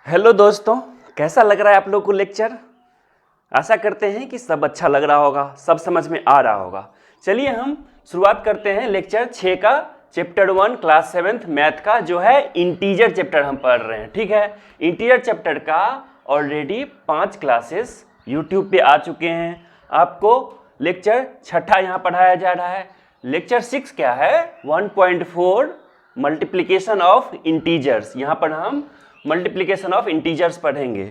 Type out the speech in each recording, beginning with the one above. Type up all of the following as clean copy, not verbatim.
Hello दोस्तों, कैसा लग रहा है आप लोग को लेक्चर। आशा करते हैं कि सब अच्छा लग रहा होगा, सब समझ में आ रहा होगा। चलिए हम शुरुआत करते हैं लेक्चर 6 का, चैप्टर 1 क्लास 7th मैथ का, जो है इंटीजर चैप्टर हम पढ़ रहे हैं। ठीक है, इंटीजर चैप्टर का ऑलरेडी 5 क्लासेस यूट्यूब पे आ चुके हैं। आपको लेक्चर 6 यहाँ पढ़ाया जा रहा है। लेक्चर 6 क्या है? 1.4 मल्टीप्लिकेशन ऑफ इंटीजर्स। यहाँ पर हम मल्टीप्लिकेशन ऑफ इंटीजर्स पढ़ेंगे।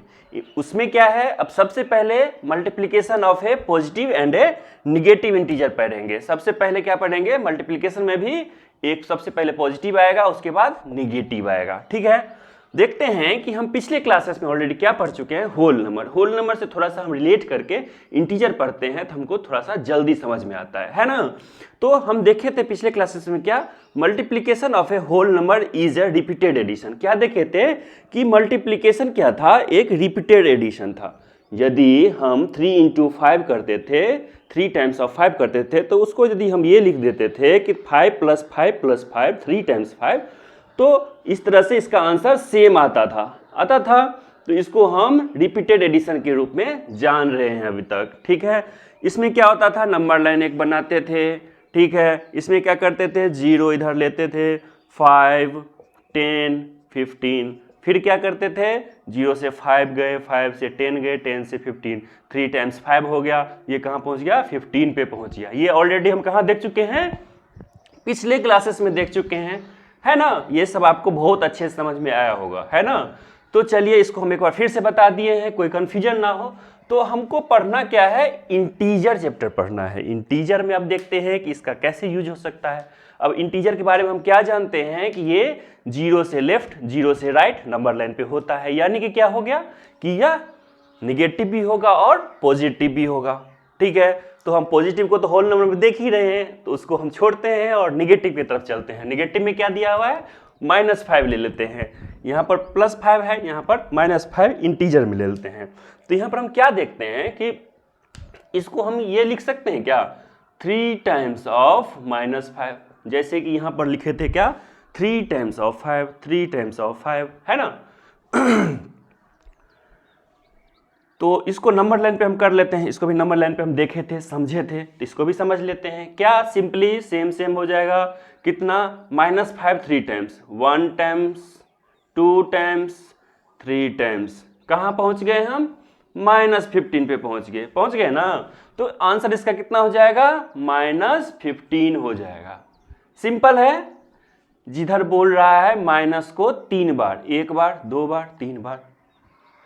उसमें क्या है, अब सबसे पहले multiplication of A positive and A negative integer पढ़ेंगे। सबसे पहले क्या पढ़ेंगे, मल्टीप्लिकेशन में भी एक सबसे पहले पॉजिटिव आएगा, उसके बाद निगेटिव आएगा। ठीक है, देखते हैं कि हम पिछले क्लासेस में ऑलरेडी क्या पढ़ चुके हैं, होल नंबर। होल नंबर से थोड़ा सा हम रिलेट करके इंटीजर पढ़ते हैं तो हमको थोड़ा सा जल्दी समझ में आता है ना। तो हम देखे थे पिछले क्लासेस में क्या, multiplication of a whole number is a repeated addition. क्या देखे थे कि मल्टीप्लिकेशन क्या था, एक रिपीटेड एडिशन था। यदि हम 3 × 5 करते थे, 3 टाइम्स ऑफ 5 करते थे, तो उसको यदि हम ये लिख देते थे कि 5 + 5 + 5 3 टाइम्स 5, तो इस तरह से इसका आंसर सेम आता था। तो इसको हम रिपीटेड एडिशन के रूप में जान रहे हैं अभी तक। ठीक है, इसमें क्या होता था, नंबर लाइन एक बनाते थे। ठीक है, इसमें क्या करते थे, 0 इधर लेते थे, 5 10 15, फिर क्या करते थे, 0 से 5 गए, 5 से 10 गए, 10 से 15, 3 टाइम्स 5 हो गया। ये कहाँ पहुँच गया, 15 पे पहुँच गया। ये ऑलरेडी हम कहाँ देख चुके हैं, पिछले क्लासेस में देख चुके हैं, है ना। ये सब आपको बहुत अच्छे से समझ में आया होगा, है ना। तो चलिए इसको हम एक बार फिर से बता दिए हैं, कोई कन्फ्यूजन ना हो। तो हमको पढ़ना क्या है, इंटीजर चैप्टर पढ़ना है। इंटीजर में अब देखते हैं कि इसका कैसे यूज हो सकता है। अब इंटीजर के बारे में हम क्या जानते हैं कि ये 0 से लेफ्ट 0 से राइट नंबर लाइन पे होता है। यानी कि क्या हो गया कि यह निगेटिव भी होगा और पॉजिटिव भी होगा। ठीक है, तो हम पॉजिटिव को तो होल नंबर में देख ही रहे हैं, तो उसको हम छोड़ते हैं और निगेटिव की तरफ चलते हैं। निगेटिव में क्या दिया हुआ है, -5 ले लेते हैं। यहाँ पर +5 है, यहाँ पर -5 इंटीजर में ले लेते हैं। तो यहाँ पर हम क्या देखते हैं कि इसको हम ये लिख सकते हैं क्या, 3 टाइम्स ऑफ -5, जैसे कि यहाँ पर लिखे थे क्या, 3 टाइम्स ऑफ 5, 3 टाइम्स ऑफ 5, है ना। तो इसको नंबर लाइन पे हम कर लेते हैं, इसको भी नंबर लाइन पे हम देखे थे, समझे थे, तो इसको भी समझ लेते हैं। क्या सिंपली सेम हो जाएगा, कितना, -5 3 टाइम्स, 1 टाइम्स 2 टाइम्स 3 टाइम्स, कहाँ पहुँच गए हम, -15 पे पहुँच गए ना। तो आंसर इसका कितना हो जाएगा, -15 हो जाएगा। सिंपल है, जिधर बोल रहा है माइनस को 3 बार, 1 बार 2 बार 3 बार,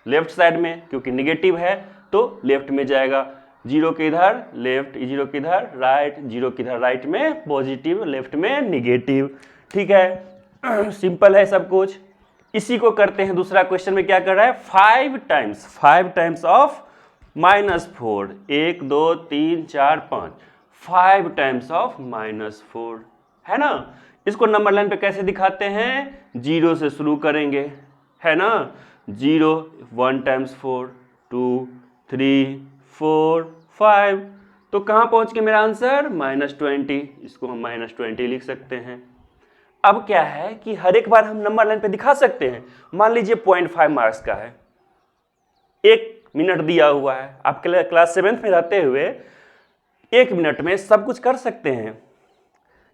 लेफ्ट साइड में, क्योंकि निगेटिव है तो लेफ्ट में जाएगा। 0 के इधर लेफ्ट, 0 के इधर राइट, 0 के इधर राइट में पॉजिटिव, लेफ्ट में निगेटिव। ठीक है, सिंपल है सब कुछ। इसी को करते हैं दूसरा क्वेश्चन में, क्या कर रहा है, 5 टाइम्स ऑफ -4, 1 2 3 4 5, 5 टाइम्स ऑफ -4, है ना। इसको नंबर लाइन पे कैसे दिखाते हैं, 0 से शुरू करेंगे, है ना। 0 1 टाइम्स 4 2 3 4 5, तो कहाँ पहुँच के मेरा आंसर, -20। इसको हम -20 लिख सकते हैं। अब क्या है कि हर एक बार हम नंबर लाइन पे दिखा सकते हैं। मान लीजिए 0.5 मार्क्स का है, 1 मिनट दिया हुआ है, आप क्लास 7th में रहते हुए 1 मिनट में सब कुछ कर सकते हैं,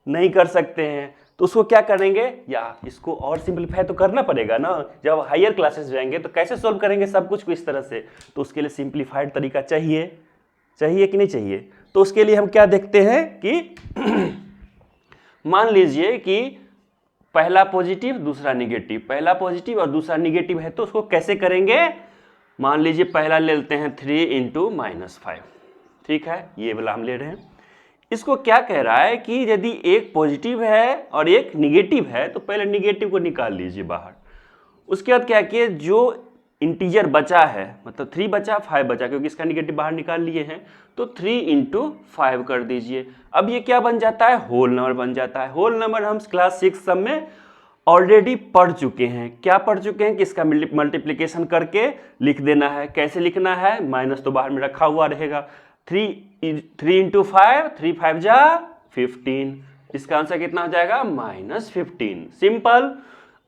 नहीं कर सकते हैं, तो उसको क्या करेंगे, या इसको और सिंपलीफाई तो करना पड़ेगा ना। जब हायर क्लासेस जाएंगे तो कैसे सॉल्व करेंगे सब कुछ को इस तरह से, तो उसके लिए सिंपलीफाइड तरीका चाहिए कि नहीं चाहिए। तो उसके लिए हम क्या देखते हैं कि मान लीजिए कि पहला पॉजिटिव दूसरा निगेटिव, पहला पॉजिटिव और दूसरा निगेटिव है, तो उसको कैसे करेंगे। मान लीजिए पहला ले लेते हैं 3 × -5, ठीक है, ये वाला हम ले रहे हैं। इसको क्या कह रहा है कि यदि एक पॉजिटिव है और एक निगेटिव है, तो पहले निगेटिव को निकाल लीजिए बाहर। उसके बाद क्या किए, जो इंटीजर बचा है, मतलब 3 बचा 5 बचा, क्योंकि इसका निगेटिव बाहर निकाल लिए हैं, तो 3 × 5 कर दीजिए। अब ये क्या बन जाता है, होल नंबर बन जाता है। होल नंबर हम क्लास 6 सब में ऑलरेडी पढ़ चुके हैं। क्या पढ़ चुके हैं कि इसका मल्टीप्लिकेशन करके लिख देना है। कैसे लिखना है, माइनस तो बाहर में रखा हुआ रहेगा। 3 × 5, 3 5 जा 15, इसका आंसर कितना हो जाएगा, -15। सिंपल।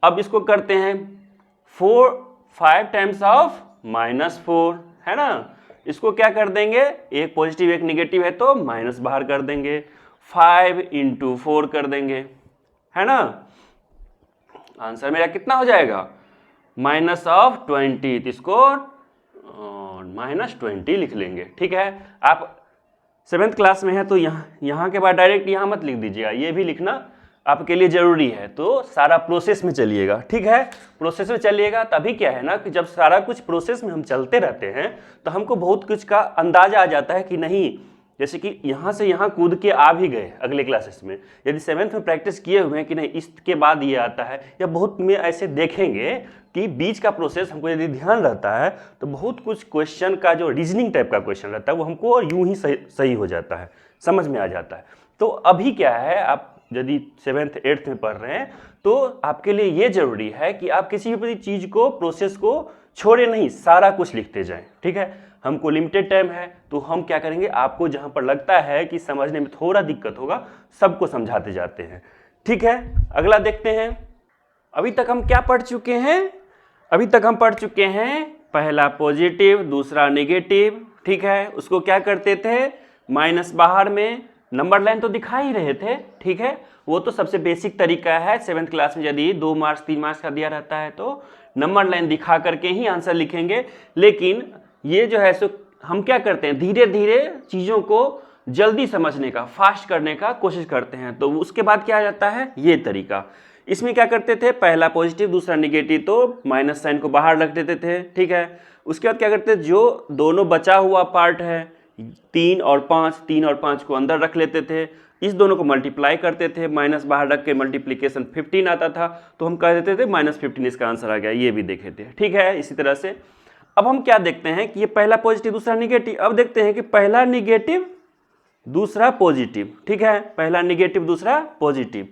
अब इसको करते हैं 4 5 टाइम्स ऑफ -4, है ना। इसको क्या कर देंगे, एक पॉजिटिव एक निगेटिव है तो माइनस बाहर कर देंगे, 5 × 4 कर देंगे, है ना। आंसर मेरा कितना हो जाएगा, -20, इसको -20 लिख लेंगे। ठीक है, आप 7th क्लास में है तो यहाँ के बाद डायरेक्ट यहाँ मत लिख दीजिएगा, ये भी लिखना आपके लिए जरूरी है। तो सारा प्रोसेस में चलिएगा, ठीक है, प्रोसेस में चलिएगा, तभी क्या है ना कि जब सारा कुछ प्रोसेस में हम चलते रहते हैं तो हमको बहुत कुछ का अंदाजा आ जाता है कि नहीं, जैसे कि यहाँ से यहाँ कूद के आ भी गए अगले क्लासेस में, यदि 7th में प्रैक्टिस किए हुए हैं कि नहीं इसके बाद ये आता है, या बहुत में ऐसे देखेंगे कि बीच का प्रोसेस हमको यदि ध्यान रहता है तो बहुत कुछ क्वेश्चन का जो रीजनिंग टाइप का क्वेश्चन रहता है वो हमको यूं ही सही हो जाता है, समझ में आ जाता है। तो अभी क्या है, आप यदि 7th 8th में पढ़ रहे हैं तो आपके लिए ये जरूरी है कि आप किसी भी चीज़ को, प्रोसेस को छोड़े नहीं, सारा कुछ लिखते जाएं। ठीक है, हमको लिमिटेड टाइम है तो हम क्या करेंगे, आपको जहां पर लगता है कि समझने में थोड़ा दिक्कत होगा सबको समझाते जाते हैं। ठीक है, अगला देखते हैं। अभी तक हम क्या पढ़ चुके हैं, अभी तक हम पढ़ चुके हैं पहला पॉजिटिव दूसरा नेगेटिव। ठीक है, उसको क्या करते थे, माइनस बाहर में, नंबर लाइन तो दिखा ही रहे थे। ठीक है, वो तो सबसे बेसिक तरीका है। 7th क्लास में यदि 2 मार्क्स 3 मार्क्स का दिया रहता है तो नंबर लाइन दिखा करके ही आंसर लिखेंगे। लेकिन ये जो है सो हम क्या करते हैं, धीरे धीरे चीज़ों को जल्दी समझने का, फास्ट करने का कोशिश करते हैं। तो उसके बाद क्या आ जाता है, ये तरीका। इसमें क्या करते थे, पहला पॉजिटिव दूसरा निगेटिव, तो माइनस साइन को बाहर रख देते थे। ठीक है, उसके बाद क्या करते थे, जो दोनों बचा हुआ पार्ट है 3 और 5 को अंदर रख लेते थे, इस दोनों को मल्टीप्लाई करते थे, माइनस बाहर रख के मल्टीप्लीकेशन 15 आता था तो हम कह देते थे -15 इसका आंसर आ गया, ये भी देखे थे। ठीक है, इसी तरह से अब हम क्या देखते हैं कि ये पहला पॉजिटिव दूसरा निगेटिव, अब देखते हैं कि पहला निगेटिव दूसरा पॉजिटिव। ठीक है, पहला निगेटिव दूसरा पॉजिटिव।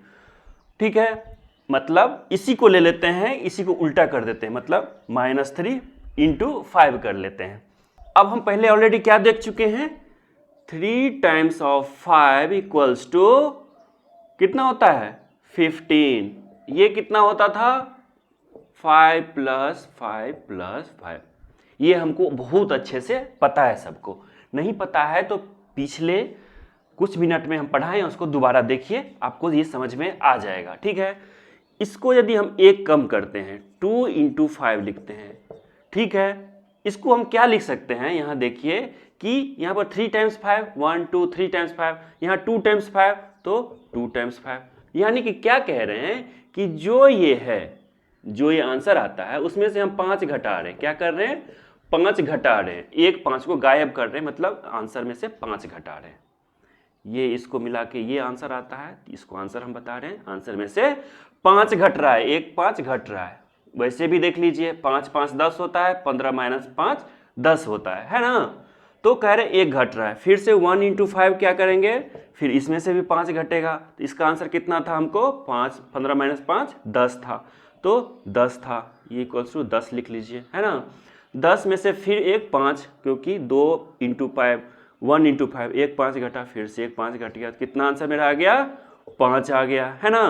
ठीक है, मतलब इसी को ले लेते हैं, इसी को उल्टा कर देते हैं, मतलब -3 × 5 कर लेते हैं। अब हम पहले ऑलरेडी क्या देख चुके हैं, 3 टाइम्स ऑफ 5 इक्वल्स टू कितना होता है, 15। ये कितना होता था, 5 + 5 + 5। ये हमको बहुत अच्छे से पता है, सबको नहीं पता है तो पिछले कुछ मिनट में हम पढ़ाएं, उसको दोबारा देखिए, आपको ये समझ में आ जाएगा। ठीक है, इसको यदि हम एक कम करते हैं, 2 × 5 लिखते हैं। ठीक है, इसको हम क्या लिख सकते हैं, यहाँ देखिए कि यहाँ पर 3 टाइम्स 5, 1 2 3 टाइम्स 5, यहाँ 2 टाइम्स 5 तो 2 टाइम्स 5। यानी कि क्या कह रहे हैं कि जो ये है, जो ये आंसर आता है उसमें से हम 5 घटा रहे हैं। क्या कर रहे हैं, 5 घटा रहे हैं, एक 5 को गायब कर रहे हैं, मतलब आंसर में से 5 घटा रहे हैं। ये इसको मिला के ये आंसर आता है, इसको आंसर हम बता रहे हैं, आंसर में से 5 घट रहा है, एक 5 घट रहा है। वैसे भी देख लीजिए, 5 5 10 होता है, 15 - 5 10 होता है ना। तो कह रहे एक घट रहा है, फिर से 1 × 5 क्या करेंगे, फिर इसमें से भी 5 घटेगा, तो इसका आंसर कितना था हमको, 5 15 - 5 10 था, तो 10 था, ये इक्वल्स टू 10 लिख लीजिए, है ना। 10 में से फिर एक 5, क्योंकि 2 × 5 1 × 5, एक 5 घटा, फिर से एक 5 घट गया, कितना आंसर मेरा आ गया, 5 आ गया, है ना।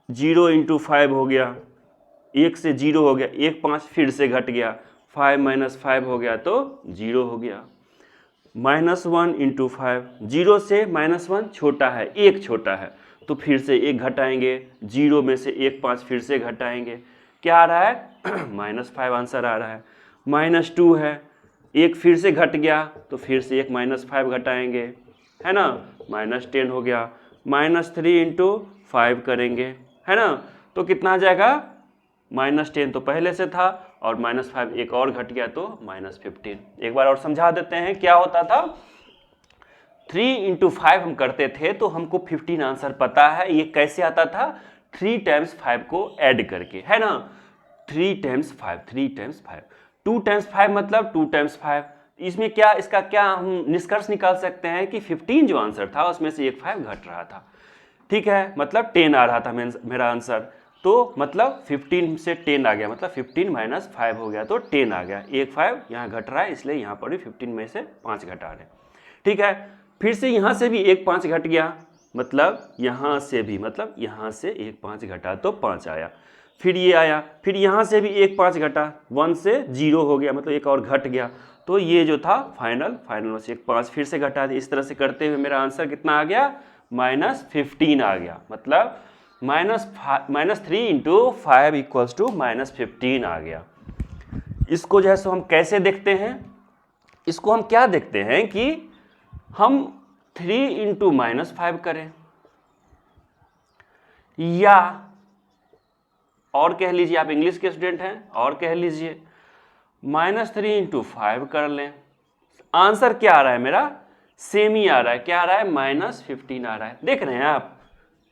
0 × 5 हो गया, 1 से 0 हो गया, एक 5 फिर से घट गया, 5 - 5 हो गया तो 0 हो गया। -1 × 5, 0 से -1 छोटा है, एक छोटा है, तो फिर से एक घटाएंगे, 0 में से एक 5 फिर से घटाएंगे, क्या आ रहा है -5 आंसर आ रहा है। -2 है, एक फिर से घट गया तो फिर से एक -5 घटाएंगे, है ना, -10 हो गया। -3 × 5 करेंगे, है ना, तो कितना आ जाएगा, -10 तो पहले से था और -5 एक और घट गया तो -15। एक बार और समझा देते हैं क्या होता था। 3 × 5 हम करते थे तो हमको 15 आंसर पता है। ये कैसे आता था, 3 टाइम्स 5 को ऐड करके, है ना, 3 टाइम्स 5 3 टाइम्स 5, 2 टाइम्स 5 मतलब 2 टाइम्स 5। इसमें क्या, इसका क्या हम निष्कर्ष निकाल सकते हैं कि 15 जो आंसर था उसमें से एक 5 घट रहा था। ठीक है, मतलब 10 आ रहा था मेरा आंसर, तो मतलब 15 से 10 आ गया, मतलब 15 - 5 हो गया तो 10 आ गया। एक 5 यहाँ घट रहा है, इसलिए यहाँ पर भी 15 में से 5 घटा रहे हैं। ठीक है, फिर से यहाँ से भी एक 5 घट गया, मतलब यहाँ से भी, मतलब यहाँ से एक 5 घटा तो 5 आया। फिर ये आया, फिर यहाँ से भी एक 5 घटा, 1 से 0 हो गया, मतलब एक और घट गया। तो ये जो था फाइनल में से एक 5 फिर से घटा दिया। इस तरह से करते हुए मेरा आंसर कितना आ गया, -15 आ गया। मतलब -3 इंटू 5 इक्वल्स टू -15 आ गया। इसको जो है सो हम कैसे देखते हैं, इसको हम क्या देखते हैं कि हम 3 इंटू -5 करें, या और कह लीजिए, आप इंग्लिश के स्टूडेंट हैं, और कह लीजिए -3 इंटू 5 कर लें। आंसर क्या आ रहा है मेरा, सेम ही आ रहा है। क्या आ रहा है, -15 आ रहा है। देख रहे हैं आप,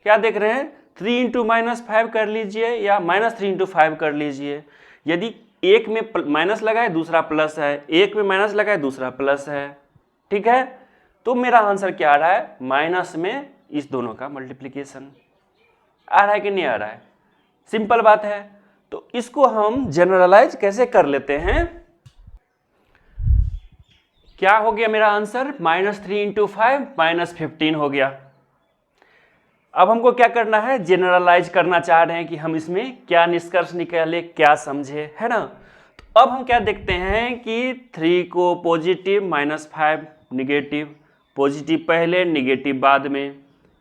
क्या देख रहे हैं, 3 इंटू -5 कर लीजिए या -3 इंटू 5 कर लीजिए। यदि एक में माइनस लगा है, दूसरा प्लस है, एक में माइनस लगा है, दूसरा प्लस है, ठीक है। तो मेरा आंसर क्या आ रहा है, माइनस में इस दोनों का मल्टीप्लिकेशन आ रहा है कि नहीं आ रहा है। सिंपल बात है। तो इसको हम जनरलाइज कैसे कर लेते हैं, क्या हो गया मेरा आंसर, -3 इंटू 5 -15 हो गया। अब हमको क्या करना है, जनरलाइज करना चाह रहे हैं कि हम इसमें क्या निष्कर्ष निकाले, क्या समझे, है ना। तो अब हम क्या देखते हैं कि 3 को पॉजिटिव, -5 निगेटिव, पॉजिटिव पहले निगेटिव बाद में,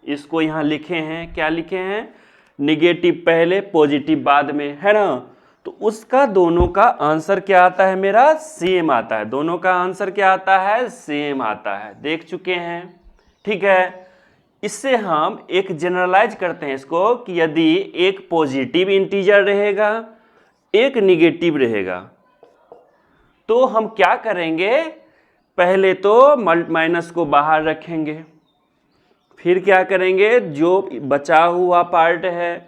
इसको यहाँ लिखे हैं, क्या लिखे हैं, निगेटिव पहले पॉजिटिव बाद में, है ना। तो उसका दोनों का आंसर क्या आता है मेरा, सेम आता है। दोनों का आंसर क्या आता है, सेम आता है, देख चुके हैं, ठीक है। इससे हम एक जनरलाइज करते हैं इसको कि यदि एक पॉजिटिव इंटीजर रहेगा, एक निगेटिव रहेगा, तो हम क्या करेंगे, पहले तो माइनस को बाहर रखेंगे, फिर क्या करेंगे, जो बचा हुआ पार्ट है,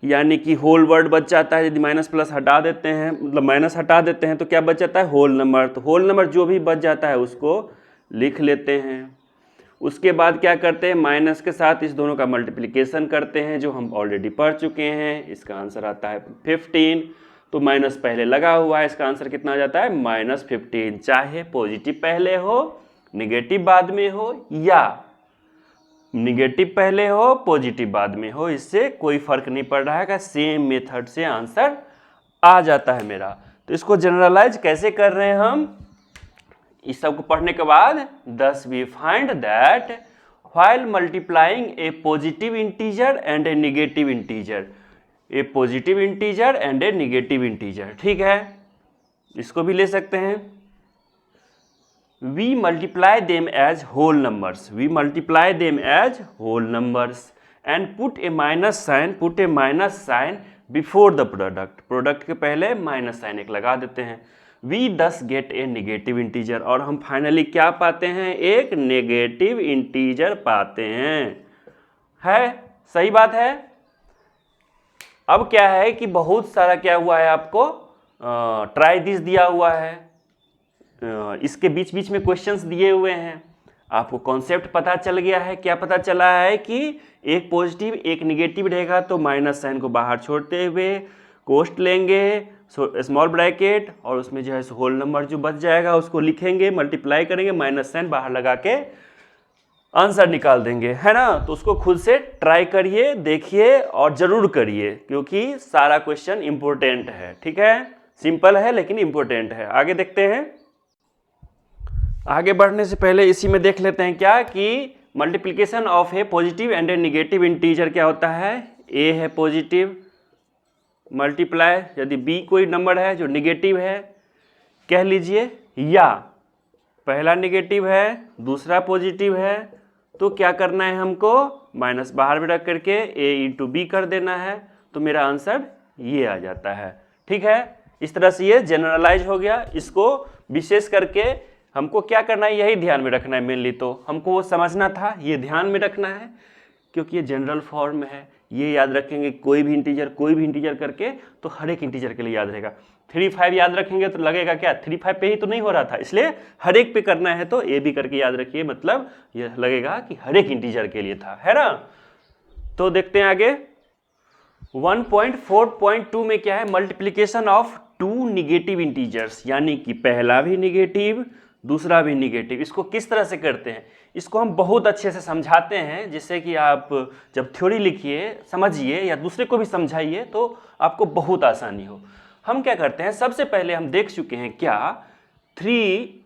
यानी कि होल वर्ड बच जाता है। यदि माइनस प्लस हटा देते हैं, मतलब माइनस हटा देते हैं, तो क्या बच जाता है, होल नंबर। तो होल नंबर जो भी बच जाता है उसको लिख लेते हैं। उसके बाद क्या करते हैं, माइनस के साथ इस दोनों का मल्टीप्लिकेशन करते हैं, जो हम ऑलरेडी पढ़ चुके हैं। इसका आंसर आता है 15। तो माइनस पहले लगा हुआ है, इसका आंसर कितना आ जाता है, -15। चाहे पॉजिटिव पहले हो, निगेटिव बाद में हो, या निगेटिव पहले हो, पॉजिटिव बाद में हो, इससे कोई फर्क नहीं पड़ रहा है कि सेम मेथड से आंसर आ जाता है मेरा। तो इसको जनरलाइज कैसे कर रहे हैं हम, इस सब को पढ़ने के बाद, thus we find that while multiplying a positive integer and a negative integer, a positive integer and a negative integer, ठीक है। इसको भी ले सकते हैं, we multiply them as whole numbers, we multiply them as whole numbers and put a minus sign before the product के पहले minus sign एक लगा देते हैं। we thus get a negative integer, और हम फाइनली क्या पाते हैं, एक नेगेटिव इंटीजर पाते हैं, है सही बात है। अब क्या है कि बहुत सारा क्या हुआ है, आपको ट्राई दिस दिया हुआ है, इसके बीच बीच में क्वेश्चंस दिए हुए हैं, आपको कॉन्सेप्ट पता चल गया है। क्या पता चला है कि एक पॉजिटिव एक निगेटिव रहेगा, तो माइनस साइन को बाहर छोड़ते हुए कोष्ट लेंगे, स्मॉल ब्रैकेट, और उसमें जो है होल नंबर जो बच जाएगा उसको लिखेंगे, मल्टीप्लाई करेंगे, माइनस साइन बाहर लगा के आंसर निकाल देंगे, है ना। तो उसको खुद से ट्राई करिए, देखिए और जरूर करिए, क्योंकि सारा क्वेश्चन इंपॉर्टेंट है, ठीक है। सिंपल है लेकिन इंपॉर्टेंट है। आगे देखते हैं। आगे बढ़ने से पहले इसी में देख लेते हैं क्या कि multiplication of A positive and A negative integer क्या होता है। ए है पॉजिटिव, मल्टीप्लाई यदि बी कोई नंबर है जो निगेटिव है कह लीजिए, या पहला निगेटिव है दूसरा पॉजिटिव है, तो क्या करना है हमको, माइनस बाहर में रख करके ए इंटू बी कर देना है, तो मेरा आंसर ये आ जाता है, ठीक है। इस तरह से ये जनरलाइज हो गया। इसको विशेष करके हमको क्या करना है, यही ध्यान में रखना है। मेनली तो हमको वो समझना था, ये ध्यान में रखना है, क्योंकि ये जनरल फॉर्म है। ये याद रखेंगे, कोई भी इंटीजर करके, तो हर एक इंटीजर के लिए याद रहेगा। 3 5 याद रखेंगे तो लगेगा क्या 3 5 पे ही तो नहीं हो रहा था, इसलिए हर एक पे करना है, तो ए भी करके याद रखिए, मतलब ये लगेगा कि हर एक इंटीजर के लिए था, है ना। तो देखते हैं आगे। 1.4.2 में क्या है, मल्टीप्लीकेशन ऑफ 2 निगेटिव इंटीजर्स, यानी कि पहला भी निगेटिव दूसरा भी निगेटिव। इसको किस तरह से करते हैं, इसको हम बहुत अच्छे से समझाते हैं, जिससे कि आप जब थ्योरी लिखिए, समझिए या दूसरे को भी समझाइए तो आपको बहुत आसानी हो। हम क्या करते हैं, सबसे पहले हम देख चुके हैं क्या 3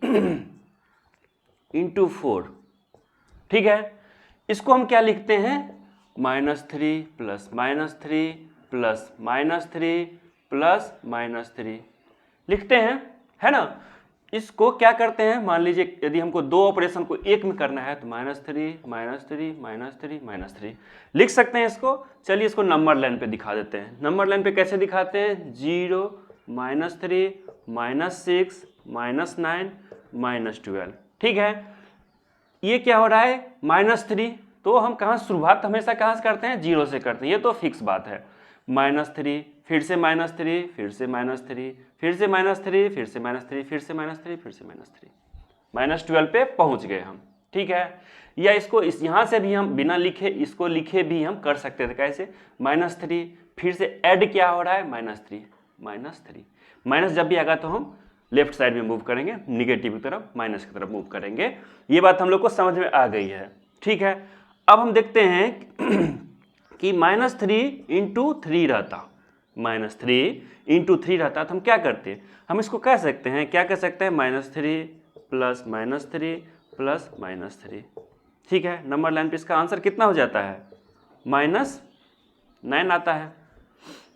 × 4, ठीक है। इसको हम क्या लिखते हैं, -3 + -3 + -3 + -3 लिखते हैं, है ना। इसको क्या करते हैं, मान लीजिए यदि हमको दो ऑपरेशन को एक में करना है तो -3 -3 -3 लिख सकते हैं इसको। चलिए इसको नंबर लाइन पे दिखा देते हैं। नंबर लाइन पे कैसे दिखाते हैं, 0 -3 -6 -9 -12, ठीक है। ये क्या हो रहा है, -3, तो हम कहाँ शुरुआत हमेशा कहाँ से करते हैं, 0 से करते हैं, ये तो फिक्स बात है। -3, फिर से -3, फिर से -3, फिर से -3, फिर से -3, फिर से -3, फिर से -3, -12 पे पहुंच गए हम, ठीक है। या इसको यहाँ से भी हम बिना लिखे, इसको लिखे भी हम कर सकते थे, कैसे, -3, फिर से ऐड क्या हो रहा है, -3 -3, माइनस जब भी आएगा तो हम लेफ्ट साइड में मूव करेंगे, निगेटिव की तरफ, माइनस की तरफ मूव करेंगे। ये बात हम लोग को समझ में आ गई है, ठीक है। अब हम देखते हैं कि -3 × 3 रहता, -3 × 3 रहता तो हम क्या करते हैं, हम इसको कह सकते हैं, क्या कह सकते हैं, -3 + -3 + -3, ठीक है। नंबर लाइन पे इसका आंसर कितना हो जाता है, -9 आता है।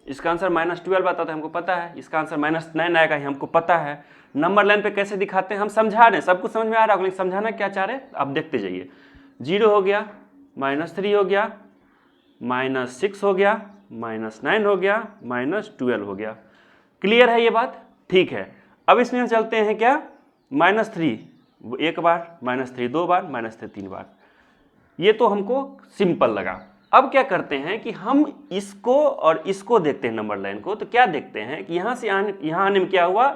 इसका आंसर -12 आता था, हमको पता है। इसका आंसर -9 आएगा, ही हमको पता है। नंबर लाइन पे कैसे दिखाते हैं, हम समझा रहे हैं, सब कुछ समझ में आ रहा है, लेकिन समझाना क्या चाह रहे हैं आप देखते जाइए। 0 हो गया, -3 हो गया, -6 हो गया, -9 हो गया, -12 हो गया। क्लियर है ये बात, ठीक है। अब इसमें हम चलते हैं क्या, -3 एक बार, -3 दो बार, -3 तीन बार। ये तो हमको सिंपल लगा। अब क्या करते हैं कि हम इसको और इसको देखते हैं, नंबर लाइन को, तो क्या देखते हैं कि यहाँ से यहाँ आने में क्या हुआ,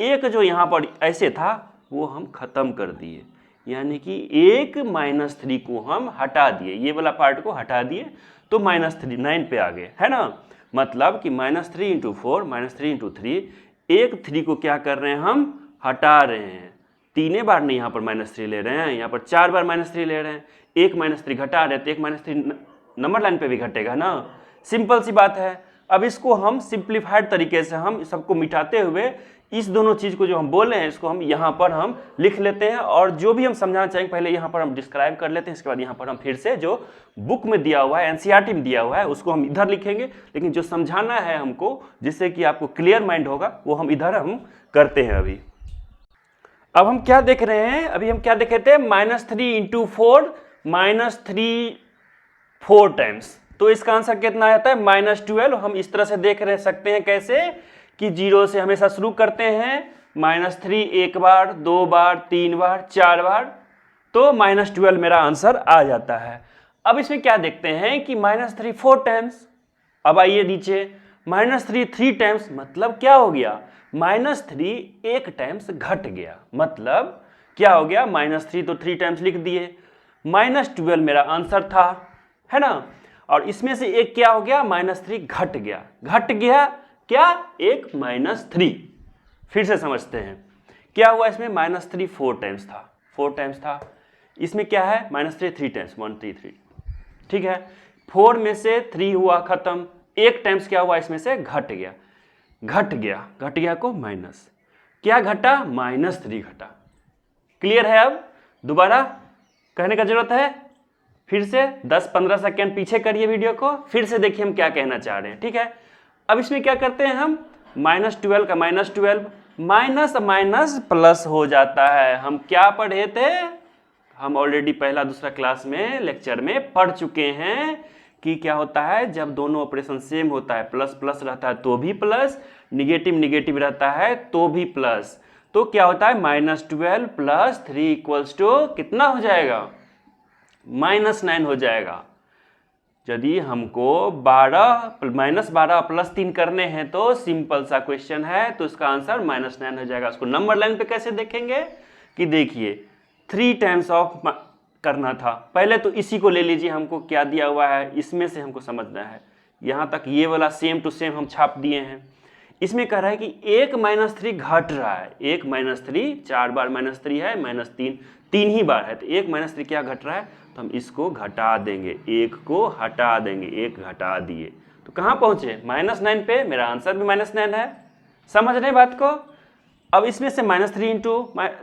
एक जो यहाँ पर ऐसे था वो हम खत्म कर दिए, यानी कि एक -3 को हम हटा दिए, ये वाला पार्ट को हटा दिए, तो -9 पे आ गए, है ना। मतलब कि -3 × 4 -3 × 3, एक 3 को क्या कर रहे हैं, हम हटा रहे हैं। तीने बार नहीं यहाँ पर -3 ले रहे हैं, यहाँ पर 4 बार -3 ले रहे हैं, एक -3 घटा रहे हैं, तो एक -3 नंबर लाइन पे भी घटेगा ना, सिंपल सी बात है। अब इसको हम सिंप्लीफाइड तरीके से हम सबको मिटाते हुए इस दोनों चीज को जो हम बोले हैं इसको हम यहाँ पर हम लिख लेते हैं, और जो भी हम समझाना चाहेंगे पहले यहाँ पर हम डिस्क्राइब कर लेते हैं, इसके बाद यहाँ पर हम फिर से जो बुक में दिया हुआ है, एनसीईआरटी में दिया हुआ है, उसको हम इधर लिखेंगे, लेकिन जो समझाना है हमको जिससे कि आपको क्लियर माइंड होगा वो हम इधर हम करते हैं। अभी अब हम क्या देख रहे हैं, अभी हम क्या देख रहे थे, -3 × 4 -3 4 टाइम्स, तो इसका आंसर कितना आता है, -12। हम इस तरह से देख रहे सकते हैं कैसे कि 0 से हमेशा शुरू करते हैं, -3 एक बार, 2 बार, 3 बार, 4 बार, तो -12 मेरा आंसर आ जाता है। अब इसमें क्या देखते हैं कि -3 4 टाइम्स। अब आइए नीचे, -3 3 टाइम्स, मतलब क्या हो गया, -3 एक टाइम्स घट गया, मतलब क्या हो गया, -3 तो 3 टाइम्स लिख दिए, -12 मेरा आंसर था, है ना। और इसमें से एक क्या हो गया, -3 घट गया, घट गया क्या, एक -3। फिर से समझते हैं क्या हुआ, इसमें -3 4 टाइम्स था, 4 टाइम्स था। इसमें क्या है, -3 3 टाइम्स, 1 3 3, ठीक है। 4 में से 3 हुआ खत्म, एक टाइम्स क्या हुआ, इसमें से घट गया, घट गया, घट गया को माइनस, क्या घटा, -3 घटा। क्लियर है। अब दोबारा कहने का जरूरत है, फिर से 10-15 सेकेंड पीछे करिए वीडियो को, फिर से देखिए हम क्या कहना चाह रहे हैं, ठीक है। अब इसमें क्या करते हैं हम, -12 का -12, माइनस माइनस प्लस हो जाता है। हम क्या पढ़े थे, हम ऑलरेडी पहला दूसरा क्लास में लेक्चर में पढ़ चुके हैं कि क्या होता है, जब दोनों ऑपरेशन सेम होता है, प्लस प्लस रहता है तो भी प्लस, निगेटिव निगेटिव रहता है तो भी प्लस, तो क्या होता है, -12 + 3 = कितना हो जाएगा, -9 हो जाएगा। यदि हमको 12 + 3 करने हैं तो सिंपल सा क्वेश्चन है, तो इसका आंसर -9 हो जाएगा। उसको नंबर लाइन पे कैसे देखेंगे कि देखिए 3 टाइम्स ऑफ करना था, पहले तो इसी को ले लीजिए, हमको क्या दिया हुआ है इसमें से हमको समझना है, यहाँ तक ये वाला सेम टू सेम हम छाप दिए हैं। इसमें कह रहा है कि 1 -3 घट रहा है, 1 -3 4 बार -3 है, -3 3 ही बार है, तो 1 -3 क्या घट रहा है, तो हम इसको घटा देंगे, 1 को हटा देंगे, 1 घटा दिए तो कहाँ पहुंचे -9 पे। मेरा आंसर भी -9 है, समझ रहे बात को। अब इसमें से -3 इंटू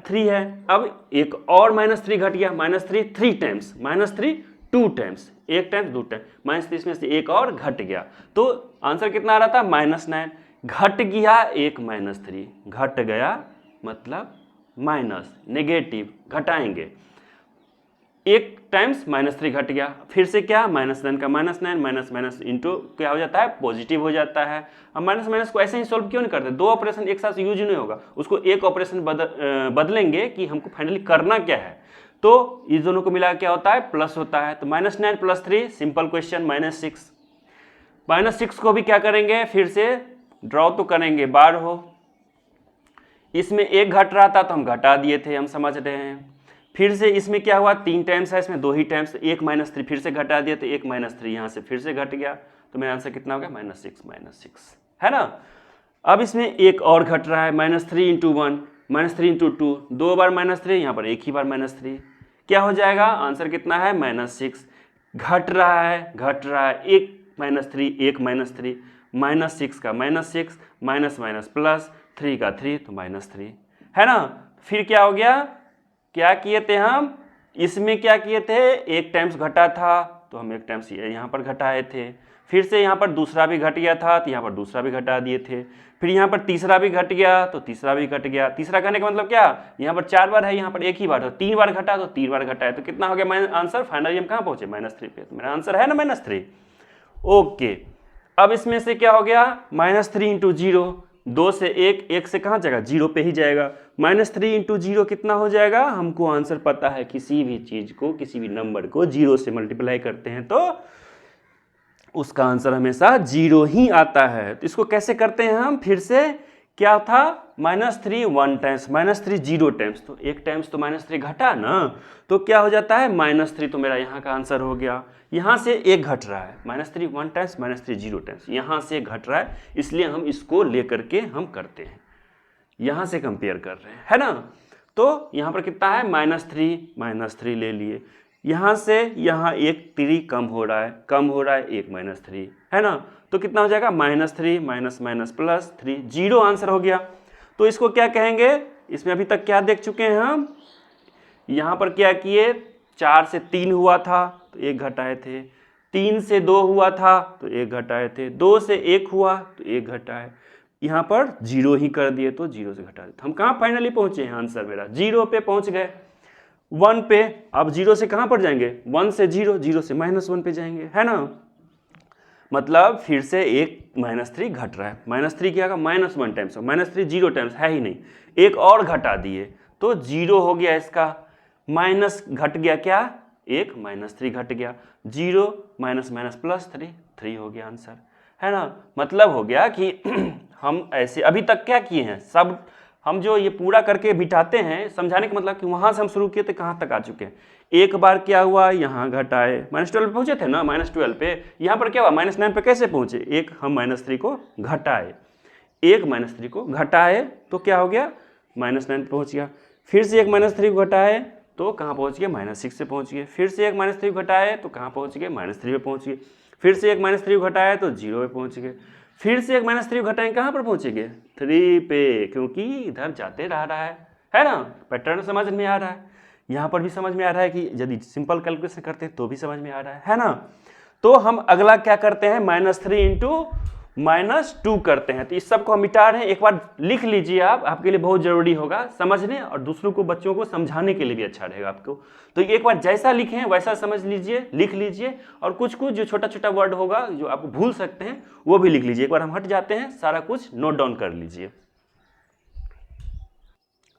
3 है, अब एक और -3 घट गया, -3 3 टाइम्स, -3 2 टाइम्स, 1 टाइम्स 2 टाइम्स, -3 इसमें से एक और घट गया, तो आंसर कितना आ रहा था -9। घट गया 1 -3, घट गया मतलब माइनस, नेगेटिव, घटाएंगे, 1 टाइम्स -3 घट गया, फिर से क्या -9 का -9, माइनस माइनस इंटू क्या हो जाता है, पॉजिटिव हो जाता है। अब माइनस माइनस को ऐसे ही सॉल्व क्यों नहीं करते, 2 ऑपरेशन एक साथ यूज नहीं होगा, उसको एक ऑपरेशन बदलेंगे कि हमको फाइनली करना क्या है, तो इस दोनों को मिला क्या होता है, प्लस होता है। तो -9 + 3 सिंपल क्वेश्चन -6। -6 को भी क्या करेंगे, फिर से ड्रॉ तो करेंगे, बार हो, इसमें 1 घट रहा था तो हम घटा दिए थे, हम समझ रहे हैं। फिर से इसमें क्या हुआ, 3 टाइम्स है, इसमें 2 ही टाइम्स, 1 -3 फिर से घटा दिया तो 1 -3 यहाँ से फिर से घट गया, तो मेरा आंसर कितना हो गया, -6 है ना। अब इसमें एक और घट रहा है, -3 × 1, -3 × 2, 2 बार -3, यहाँ पर एक ही बार -3, क्या हो जाएगा, आंसर कितना है, -6। घट रहा है, 1 -3 1 -3, -6 का -6, माइनस माइनस प्लस, 3 का 3 तो -3 है ना। फिर क्या हो गया, क्या किए थे हम, इसमें क्या किए थे, 1 टाइम्स घटा था तो हम 1 टाइम्स यहाँ पर घटाए थे, फिर से यहाँ पर दूसरा भी घट गया था तो यहाँ पर दूसरा भी घटा दिए थे, फिर यहाँ पर तीसरा भी घट गया तो तीसरा भी घट गया। तीसरा कहने का मतलब क्या, यहाँ पर 4 बार है, यहाँ पर एक ही बार, तो 3 बार घटा तो 3 बार घटाए, तो कितना हो गया आंसर, फाइनली हम कहाँ पहुंचे, -3 पे, तो मेरा आंसर है ना -3। ओके, अब इसमें से क्या हो गया, -3 × 0, 2 से 1, 1 से कहाँ जाएगा, 0 पे ही जाएगा, -3 × 0 कितना हो जाएगा, हमको आंसर पता है, किसी भी चीज को, किसी भी नंबर को 0 से मल्टीप्लाई करते हैं तो उसका आंसर हमेशा 0 ही आता है। तो इसको कैसे करते हैं हम, फिर से क्या था, -3 1 टाइम्स, -3 0 टाइम्स, तो 1 टाइम्स तो -3 घटा ना, तो क्या हो जाता है -3, तो मेरा यहाँ का आंसर हो गया। यहाँ से 1 घट रहा है, -3 1 टाइम्स, -3 0 टाइम्स, यहाँ से घट रहा है, इसलिए हम इसको लेकर के हम करते हैं, यहाँ से कंपेयर कर रहे हैं, है ना। तो यहाँ पर कितना है, -3 ले लिए, यहाँ से यहाँ 1 3 कम हो रहा है, 1 -3 है ना, तो कितना हो जाएगा, -3 माइनस माइनस प्लस 3, 0 आंसर हो गया। तो इसको क्या कहेंगे, इसमें अभी तक क्या देख चुके हैं हम, यहाँ पर क्या किए, 4 से 3 हुआ था तो 1 घटाए थे, 3 से 2 हुआ था तो 1 घटाए थे, 2 से 1 हुआ तो 1 घटाए, यहाँ पर 0 ही कर दिए तो 0 से घटा दिए। हम कहाँ फाइनली पहुंचे हैं, आंसर मेरा 0 पे पहुंच गए, 1 पे। अब 0 से कहाँ पर जाएंगे, 1 से 0, 0 से -1 पे जाएंगे, है ना। मतलब फिर से 1 -3 घट रहा है, -3 क्या होगा, -1 टाइम्स, -3 0 टाइम्स है ही नहीं, एक और घटा दिए तो 0 हो गया, इसका माइनस घट गया, क्या 1 -3 घट गया, 0 माइनस माइनस प्लस 3 हो गया आंसर, है ना। मतलब हो गया कि हम ऐसे अभी तक क्या किए हैं, सब हम जो ये पूरा करके बिठाते हैं, समझाने का मतलब कि वहाँ से हम शुरू किए थे कहाँ तक आ चुके हैं। एक बार क्या हुआ, यहाँ घटाए, -12 पे पहुँचे थे ना, -12 पे, यहाँ पर क्या हुआ, -9 पे कैसे पहुँचे, एक हम -3 को घटाए, 1 -3 को घटाए तो क्या हो गया, -9 पे पहुँच गया, फिर से 1 -3 को घटाए तो कहाँ पहुँच गए, -6 से पहुँच गए, फिर से 1 -3 को घटाए तो कहाँ पहुँच गए, -3 पे पहुँच गए, फिर से 1 -3 को घटाए तो 0 पे पहुँच गए, फिर से 1 -3 को घटाएं कहाँ पर पहुँचेंगे, 3 पे, क्योंकि इधर जाते रह रहा है ना। पैटर्न समझ में आ रहा है, यहाँ पर भी समझ में आ रहा है कि यदि सिंपल कैलकुलेशन करते हैं तो भी समझ में आ रहा है ना। तो हम अगला क्या करते हैं, -3 × -2 करते हैं। तो इस सब को हम मिटा रहे हैं, एक बार लिख लीजिए आप, आपके लिए बहुत जरूरी होगा समझने, और दूसरों को, बच्चों को समझाने के लिए भी अच्छा रहेगा आपको। तो एक बार जैसा लिखें वैसा समझ लीजिए, लिख लीजिए, और कुछ कुछ जो छोटा छोटा वर्ड होगा जो आप भूल सकते हैं वो भी लिख लीजिए। एक बार हम हट जाते हैं, सारा कुछ नोट डाउन कर लीजिए।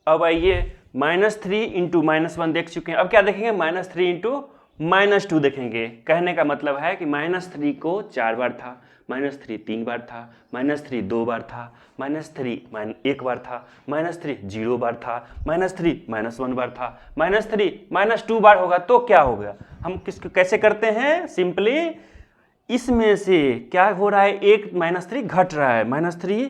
अब आइए -3 × -1 देख चुके हैं, अब क्या देखेंगे, -3 × -2 देखेंगे। कहने का मतलब है कि -3 को 4 बार था, -3 3 बार था, -3 2 बार था, -3 1 बार था, -3 0 बार था, -3 -1 बार था, -3 -2 बार होगा तो क्या होगा। हम किसको कैसे करते हैं, सिंपली इसमें से क्या हो रहा है, 1 -3 घट रहा है, -3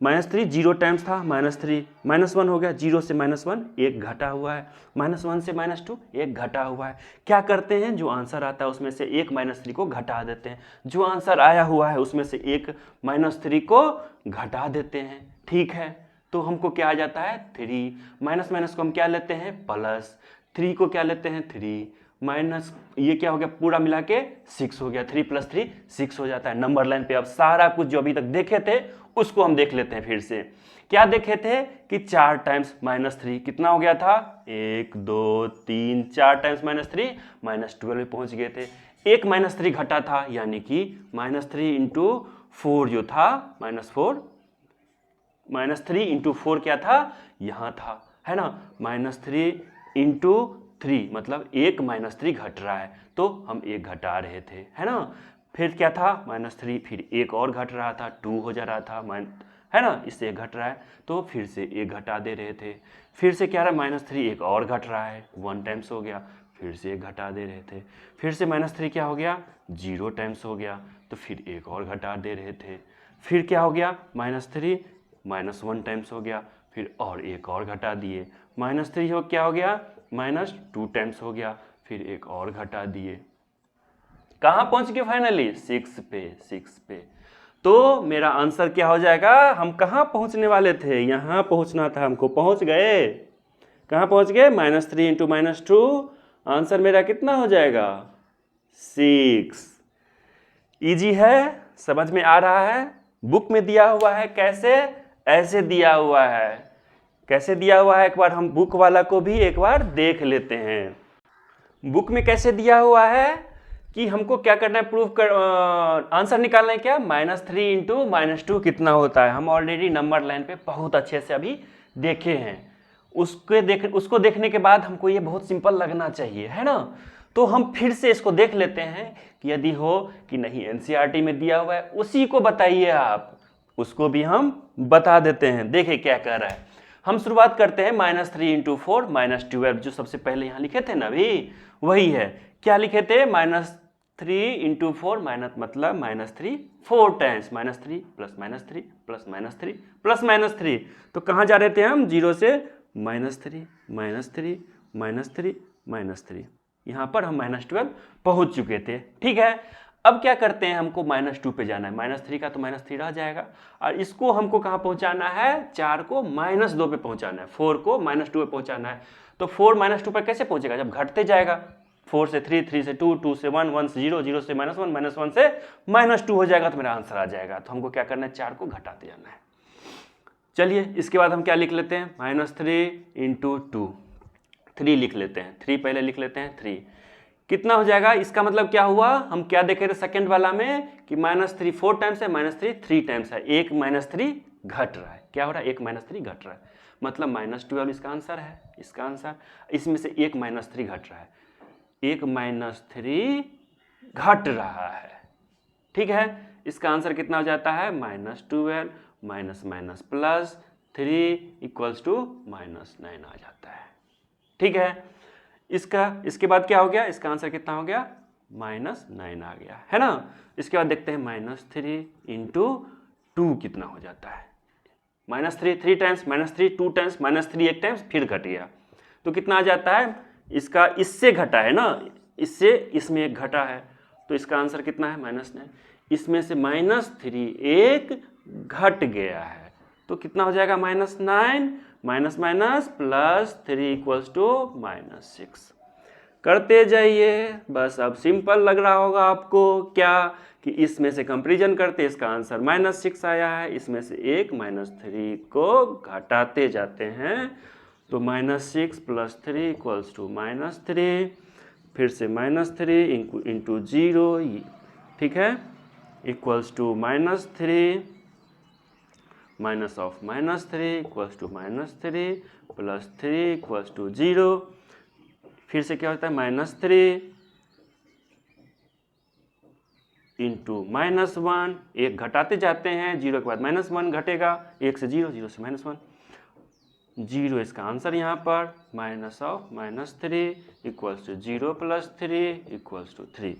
-3 जीरो टाइम्स था, -3 -1 हो गया, 0 से -1 1 घटा हुआ है, -1 से -2 1 घटा हुआ है। क्या करते हैं, जो आंसर आता है उसमें से एक -3 को घटा देते हैं, जो आंसर आया हुआ है उसमें से एक -3 को घटा देते हैं। ठीक है, तो हमको क्या आ जाता है 3, माइनस माइनस को हम क्या लेते हैं प्लस, 3 को क्या लेते हैं 3 माइनस, ये क्या हो गया पूरा मिला के 6 हो गया, 3 + 3 6 हो जाता है। नंबर लाइन पे अब सारा कुछ जो अभी तक देखे थे उसको हम देख लेते हैं फिर से। क्या देखे थे कि 4 टाइम्स -3 कितना हो गया था 1 2 3, 4 टाइम्स -3 -12 में पहुंच गए थे। एक -3 घटा था, यानी कि -3 × 4 जो था -4, -3 × 4 क्या था यहाँ था, है ना, -3 × 3 मतलब एक -3 घट रहा है, तो हम एक घटा रहे थे, है ना। फिर क्या था -3, फिर एक और घट रहा था 2 हो जा रहा था, है ना, इससे एक घट रहा है तो फिर से एक घटा दे रहे थे। फिर से क्या रहा -3 एक और घट रहा है 1 टाइम्स हो गया, फिर से एक घटा दे रहे थे। फिर से -3 क्या हो गया 0 टाइम्स हो गया, तो फिर एक और घटा दे रहे थे। फिर क्या हो गया -3 -1 टाइम्स हो गया, फिर और एक और घटा दिए। -3 हो क्या हो गया -2 टाइम्स हो गया, फिर एक और घटा दिए। कहाँ पहुंच गए फाइनली 6 पे। तो मेरा आंसर क्या हो जाएगा, हम कहाँ पहुंचने वाले थे, यहाँ पहुंचना था हमको, पहुंच गए। कहाँ पहुंच गए -3 × -2, आंसर मेरा कितना हो जाएगा 6। इजी है, समझ में आ रहा है। बुक में दिया हुआ है कैसे, ऐसे दिया हुआ है। कैसे दिया हुआ है एक बार हम बुक वाला को भी एक बार देख लेते हैं। बुक में कैसे दिया हुआ है कि हमको क्या करना है, प्रूफ कर आंसर निकालना है क्या -3 × -2 कितना होता है। हम ऑलरेडी नंबर लाइन पे बहुत अच्छे से अभी देखे हैं, उसको देखने के बाद हमको ये बहुत सिंपल लगना चाहिए, है ना। तो हम फिर से इसको देख लेते हैं कि यदि हो कि नहीं एनसीईआरटी में दिया हुआ है उसी को बताइए आप, उसको भी हम बता देते हैं। देखिए क्या कह रहा है, हम शुरुआत करते हैं -3 × 4 -12, जो सबसे पहले यहाँ लिखे थे ना अभी वही है। क्या लिखे थे -3 × 4 मतलब -3 4 टाइम्स, -3 + -3 + -3 + -3, तो कहाँ जा रहे थे हम 0 से -3 -3 -3 -3, यहाँ पर हम -12 पहुँच चुके थे। ठीक है, अब क्या करते हैं, हमको -2 पे जाना है, -3 का तो -3 रह जाएगा, और इसको हमको कहाँ पहुँचाना है 4 को -2 पे पहुँचाना है, 4 को -2 पे पहुँचाना है। तो 4 -2 पर कैसे पहुँचेगा, जब घटते जाएगा, 4 से 3 3 से 2 2 से 1 1 से 0 0 से -1 -1 से -2 हो जाएगा, तो मेरा आंसर आ जाएगा। तो हमको क्या करना है 4 को घटाते जाना है। चलिए इसके बाद हम क्या लिख लेते हैं -3 × 2, 3 लिख लेते हैं, 3 पहले लिख लेते हैं 3 कितना हो जाएगा। इसका मतलब क्या हुआ, हम क्या देखे थे सेकंड वाला में कि -3 4 टाइम्स है, -3 3 टाइम्स है, एक -3 घट रहा है। क्या हो रहा है, एक -3 घट रहा है, मतलब -12 इसका आंसर है। इसका आंसर इसमें से एक -3 घट रहा है, एक -3 घट रहा है। ठीक है, इसका आंसर कितना हो जाता है -12 माइनस प्लस 3 = -9 आ जाता है। ठीक है, इसके बाद क्या हो गया, इसका आंसर कितना हो गया -9 आ गया, है ना। इसके बाद देखते हैं -3 × 2 कितना हो जाता है, -3 3 टाइम्स, -3 2 टाइम्स, -3 1 टाइम्स, फिर घट गया, तो कितना आ जाता है। इसका इससे घटा है ना, इससे इसमें एक घटा है, तो इसका आंसर कितना है -9। इसमें से -3 एक घट गया है, तो कितना हो जाएगा -9 माइनस माइनस +3 = -6। करते जाइए, बस अब सिंपल लग रहा होगा आपको क्या कि इसमें से कंपैरिजन करते इसका आंसर -6 आया है, इसमें से एक -3 को घटाते जाते हैं, तो -6 + 3 = -3, फिर से -3 × 0, ठीक है, इक्वल्स टू -3 -3 -3 + 3 = 0, फिर से क्या होता है -3 × -1, एक घटाते जाते हैं, 0 के बाद -1 घटेगा, 1 से 0 0 से -1, 0 इसका आंसर यहाँ पर -3 = 0 + 3 = 3,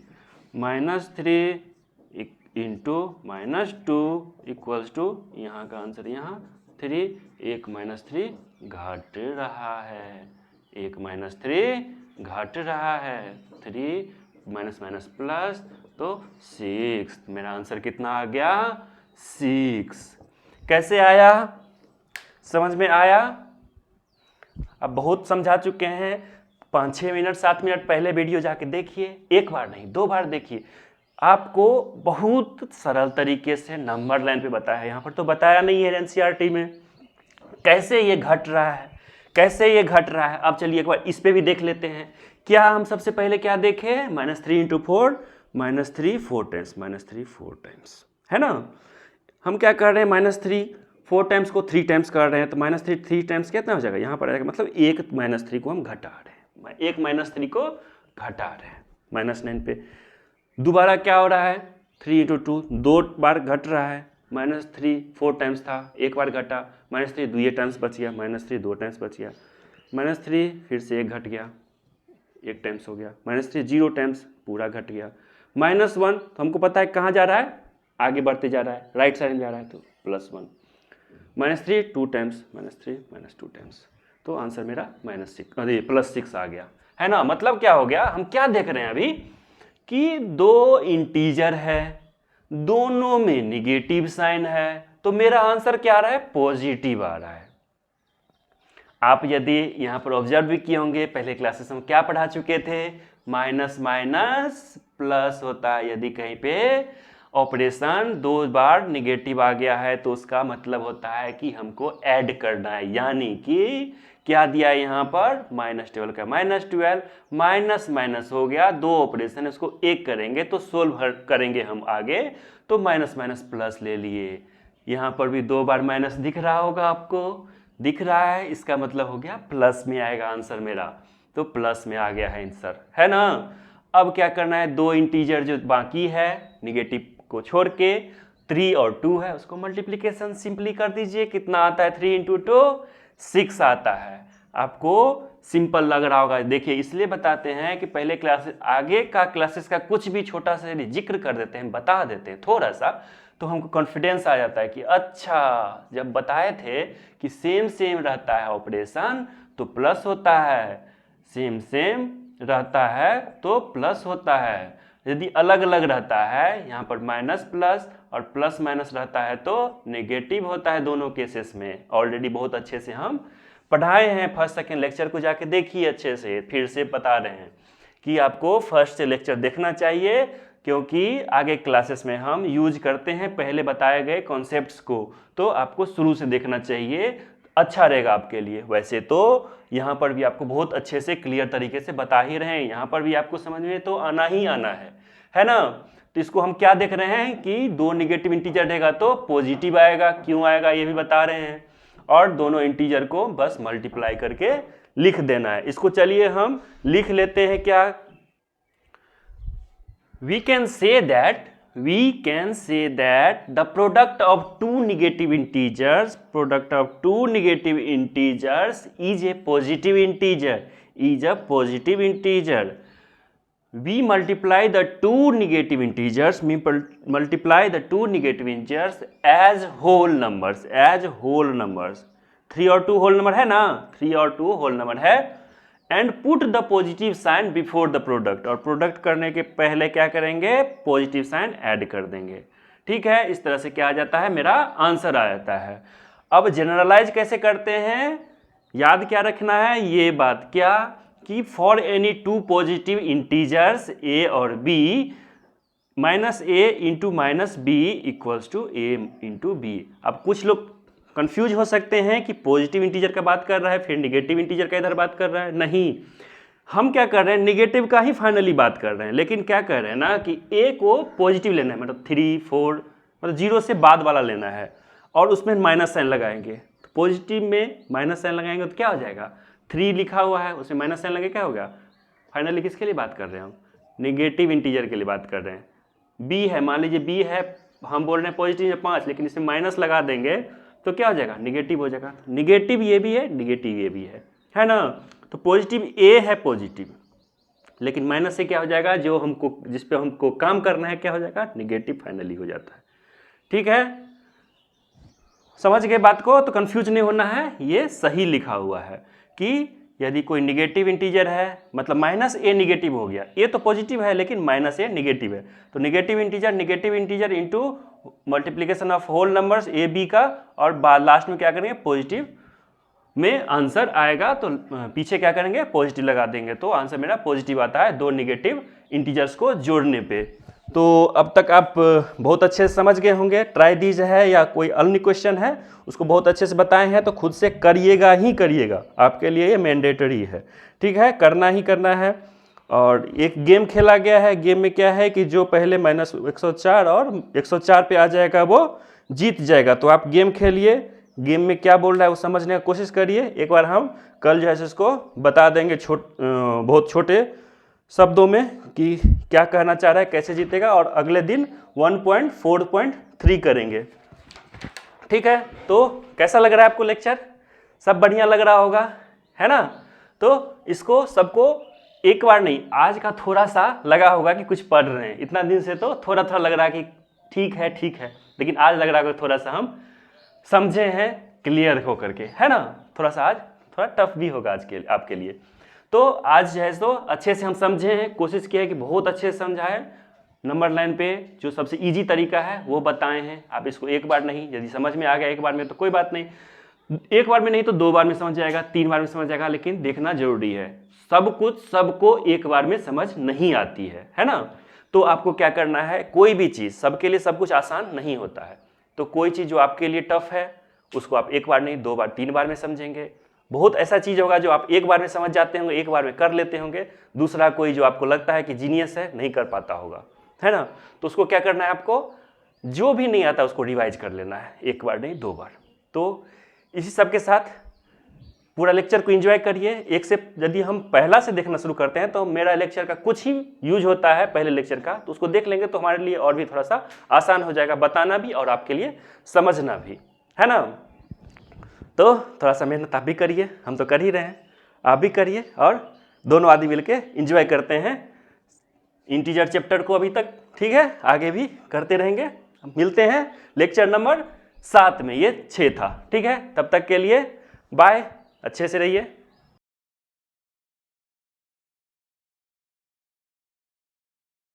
-3 इंटू -2 इक्वल्स टू यहाँ का आंसर यहाँ 3, 1 - 3 घट रहा है, 1 - 3 घट रहा है, 3 माइनस माइनस प्लस तो 6। मेरा आंसर कितना आ गया? 6। कैसे आया? समझ में आया? अब बहुत समझा चुके हैं, 5-6 मिनट 7 मिनट पहले वीडियो जाके देखिए, एक बार नहीं 2 बार देखिए, आपको बहुत सरल तरीके से नंबर लाइन पे बताया है। यहाँ पर तो बताया नहीं है एनसीईआरटी में कैसे ये घट रहा है, कैसे ये घट रहा है। अब चलिए एक बार इस पे भी देख लेते हैं। क्या हम सबसे पहले क्या देखें? -3 × 4 -3 4 टाइम्स, -3 4 टाइम्स, है ना। हम क्या कर रहे हैं? -3 4 टाइम्स को 3 टाइम्स कर रहे हैं, तो -3 3 टाइम्स कितना हो जाएगा? यहाँ पर आएगा, मतलब 1 - 3 को हम घटा रहे हैं, 1 - 3 को घटा रहे हैं। -9 पे दोबारा क्या हो रहा है? 3 × 2 2 बार घट रहा है, -3 4 टाइम्स था, एक बार घटा, -3 2 टाइम्स बच गया, -3 2 टाइम्स बच गया, -3 फिर से एक घट गया, 1 टाइम्स हो गया, -3 0 टाइम्स पूरा घट गया, -1 तो हमको पता है कहाँ जा रहा है, आगे बढ़ते जा रहा है, राइट साइड में जा रहा है, तो +1, -3 2 टाइम्स, -3 -2 टाइम्स, तो आंसर मेरा -6 अरे +6 आ गया, है ना। मतलब क्या हो गया? हम क्या देख रहे हैं अभी कि 2 इंटीजर है, दोनों में निगेटिव साइन है, तो मेरा आंसर क्या आ रहा है? पॉजिटिव आ रहा है। आप यदि यहाँ पर ऑब्जर्व भी किए होंगे, पहले क्लासेस में क्या पढ़ा चुके थे? माइनस माइनस प्लस होता है, यदि कहीं पे ऑपरेशन 2 बार निगेटिव आ गया है तो उसका मतलब होता है कि हमको ऐड करना है, यानी कि क्या दिया है यहाँ पर? -12 का -12, माइनस माइनस हो गया, 2 ऑपरेशन उसको एक करेंगे तो सोल्व करेंगे हम आगे, तो माइनस माइनस प्लस ले लिए। यहाँ पर भी 2 बार माइनस दिख रहा होगा आपको, दिख रहा है, इसका मतलब हो गया प्लस में आएगा आंसर मेरा, तो प्लस में आ गया है आंसर, है ना। अब क्या करना है? 2 इंटीजर जो बाकी है निगेटिव को छोड़ के, 3 और 2 है, उसको मल्टीप्लिकेशन सिंपली कर दीजिए। कितना आता है? 3 × 2 6 आता है। आपको सिंपल लग रहा होगा, देखिए इसलिए बताते हैं कि पहले क्लासेस, आगे का क्लासेस का कुछ भी छोटा सा यदि जिक्र कर देते हैं, बता देते हैं थोड़ा सा, तो हमको कॉन्फिडेंस आ जाता है कि अच्छा, जब बताए थे कि सेम सेम रहता है ऑपरेशन तो प्लस होता है, सेम सेम रहता है तो प्लस होता है, यदि अलग अलग रहता है, यहाँ पर माइनस प्लस और प्लस माइनस रहता है तो नेगेटिव होता है दोनों केसेस में। ऑलरेडी बहुत अच्छे से हम पढ़ाए हैं, फर्स्ट सेकेंड लेक्चर को जाके देखिए अच्छे से, फिर से बता रहे हैं कि आपको फर्स्ट से लेक्चर देखना चाहिए, क्योंकि आगे क्लासेस में हम यूज करते हैं पहले बताए गए कॉन्सेप्ट्स को, तो आपको शुरू से देखना चाहिए, अच्छा रहेगा आपके लिए। वैसे तो यहाँ पर भी आपको बहुत अच्छे से क्लियर तरीके से बता ही रहे हैं, यहाँ पर भी आपको समझ में तो आना ही आना है ना। तो इसको हम क्या देख रहे हैं कि 2 निगेटिव इंटीजर रहेगा तो पॉजिटिव आएगा, क्यों आएगा ये भी बता रहे हैं, और दोनों इंटीजर को बस मल्टीप्लाई करके लिख देना है। इसको चलिए हम लिख लेते हैं। क्या we can say that the product of 2 negative integers is a positive integer. We multiply the 2 negative integers, as whole numbers, 3 और 2 होल नंबर है ना, 3 और 2 होल नंबर है, and put the positive sign before the product, और product करने के पहले क्या करेंगे? पॉजिटिव साइन ऐड कर देंगे। ठीक है, इस तरह से क्या आ जाता है? मेरा आंसर आ जाता है। अब जनरलाइज कैसे करते हैं? याद क्या रखना है ये बात, क्या कि for any 2 positive integers a और b, -a × -b equals to a × b। अब कुछ लोग कंफ्यूज हो सकते हैं कि पॉजिटिव इंटीजर का बात कर रहा है फिर निगेटिव इंटीजर का इधर बात कर रहा है, नहीं, हम क्या कर रहे हैं? निगेटिव का ही फाइनली बात कर रहे हैं, लेकिन क्या कर रहे हैं ना कि a को पॉजिटिव लेना है, मतलब 3 4, मतलब 0 से बाद वाला लेना है, और उसमें माइनस साइन लगाएंगे। तो पॉजिटिव में माइनस साइन लगाएंगे तो क्या हो जाएगा? 3 लिखा हुआ है, उसमें माइनस साइन लगे, क्या होगा? फाइनली किसके लिए बात कर रहे हैं हम? निगेटिव इंटीजर के लिए बात कर रहे हैं। b है, मान लीजिए b है, हम बोल रहे हैं पॉजिटिव में 5, लेकिन इसमें माइनस लगा देंगे तो क्या हो जाएगा? निगेटिव हो जाएगा। निगेटिव ये भी है, निगेटिव ये भी है ना। तो पॉजिटिव a है, पॉजिटिव लेकिन माइनस से क्या हो जाएगा, जो हमको जिस पे हमको काम करना है क्या हो जाएगा, निगेटिव फाइनली हो जाता है। ठीक है, समझ गए बात को, तो कंफ्यूज नहीं होना है, ये सही लिखा हुआ है कि यदि कोई निगेटिव इंटीजर है, मतलब माइनस ए निगेटिव हो गया, ए तो पॉजिटिव है लेकिन माइनस ए निगेटिव है, तो negative integer into multiplication of whole numbers a b का, और लास्ट में क्या करेंगे, पॉजिटिव में आंसर आएगा, तो पीछे क्या करेंगे, पॉजिटिव लगा देंगे, तो आंसर मेरा पॉजिटिव आता है दो निगेटिव इंटीजर्स को जोड़ने पे। तो अब तक आप बहुत अच्छे से समझ गए होंगे। ट्राई दीज है या कोई अन्य क्वेश्चन है उसको बहुत अच्छे से बताए हैं, तो खुद से करिएगा ही करिएगा, आपके लिए ये मैंडेटरी है। ठीक है, करना ही करना है। और एक गेम खेला गया है, गेम में क्या है कि जो पहले -104 और 104 पे आ जाएगा वो जीत जाएगा। तो आप गेम खेलिए, गेम में क्या बोल रहा है वो समझने की कोशिश करिए। एक बार हम कल जो है इसको बता देंगे बहुत छोटे शब्दों में कि क्या कहना चाह रहा है, कैसे जीतेगा, और अगले दिन 1.4.3 करेंगे। ठीक है, तो कैसा लग रहा है आपको लेक्चर? सब बढ़िया लग रहा होगा, है ना? तो इसको सबको एक बार नहीं, आज का थोड़ा सा लगा होगा कि कुछ पढ़ रहे हैं, इतना दिन से तो थोड़ा थोड़ा लग रहा है कि ठीक है, लेकिन आज लग रहा है कि थोड़ा सा हम समझे हैं क्लियर हो करके, है ना? थोड़ा सा आज थोड़ा टफ भी होगा आज के आपके लिए। तो आज जो है तो अच्छे से हम समझे हैं, कोशिश किया है कि बहुत अच्छे से समझाएं, नंबर लाइन पे जो सबसे इजी तरीका है वो बताए हैं। आप इसको एक बार नहीं, यदि समझ में आ गया एक बार में तो कोई बात नहीं, एक बार में नहीं तो 2 बार में समझ जाएगा, 3 बार में समझ जाएगा, लेकिन देखना जरूरी है। सब कुछ सबको एक बार में समझ नहीं आती है ना? तो आपको क्या करना है, कोई भी चीज़ सबके लिए सब कुछ आसान नहीं होता है, तो कोई चीज़ जो आपके लिए टफ है उसको आप एक बार नहीं 2 बार 3 बार में समझेंगे। बहुत ऐसा चीज़ होगा जो आप एक बार में समझ जाते होंगे, एक बार में कर लेते होंगे, दूसरा कोई जो आपको लगता है कि जीनियस है नहीं कर पाता होगा, है ना? तो उसको क्या करना है, आपको जो भी नहीं आता उसको रिवाइज कर लेना है, एक बार नहीं 2 बार। तो इसी सब के साथ पूरा लेक्चर को एंजॉय करिए। एक से यदि हम पहला से देखना शुरू करते हैं तो मेरा लेक्चर का कुछ ही यूज होता है पहले लेक्चर का, तो उसको देख लेंगे तो हमारे लिए और भी थोड़ा सा आसान हो जाएगा बताना भी और आपके लिए समझना भी, है ना? तो थोड़ा सा मेहनत आप भी करिए, हम तो कर ही रहे हैं, आप भी करिए, और दोनों आदमी मिलके एंजॉय करते हैं इंटीजर चैप्टर को अभी तक। ठीक है, आगे भी करते रहेंगे। मिलते हैं लेक्चर नंबर 7 में, ये 6 था। ठीक है, तब तक के लिए बाय, अच्छे से रहिए।